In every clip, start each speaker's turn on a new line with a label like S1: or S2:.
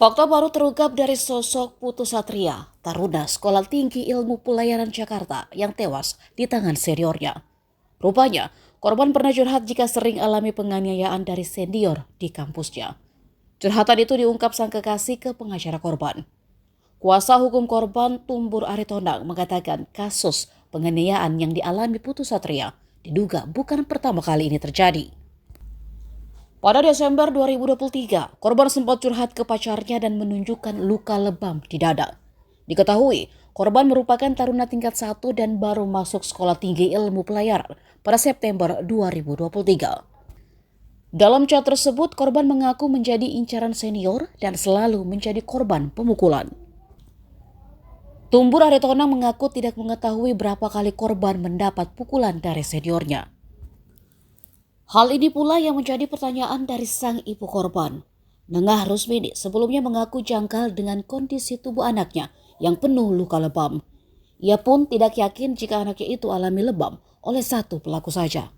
S1: Fakta baru terungkap dari sosok Putu Satria, taruna Sekolah Tinggi Ilmu Pelayaran Jakarta yang tewas di tangan seniornya. Rupanya, korban pernah curhat jika sering alami penganiayaan dari senior di kampusnya. Curhatan itu diungkap sang kekasih ke pengacara korban. Kuasa hukum korban Tumbur Aritonang mengatakan kasus penganiayaan yang dialami Putu Satria diduga bukan pertama kali ini terjadi. Pada Desember 2023, korban sempat curhat ke pacarnya dan menunjukkan luka lebam di dada. Diketahui, korban merupakan taruna tingkat 1 dan baru masuk Sekolah Tinggi Ilmu Pelayaran pada September 2023. Dalam chat tersebut, korban mengaku menjadi incaran senior dan selalu menjadi korban pemukulan. Tumbur Aritonang mengaku tidak mengetahui berapa kali korban mendapat pukulan dari seniornya. Hal ini pula yang menjadi pertanyaan dari sang ibu korban. Nengah Rusmini sebelumnya mengaku janggal dengan kondisi tubuh anaknya yang penuh luka lebam. Ia pun tidak yakin jika anaknya itu alami lebam oleh satu pelaku saja.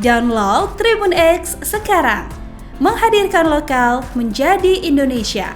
S2: Download Tribun X sekarang, menghadirkan lokal menjadi Indonesia.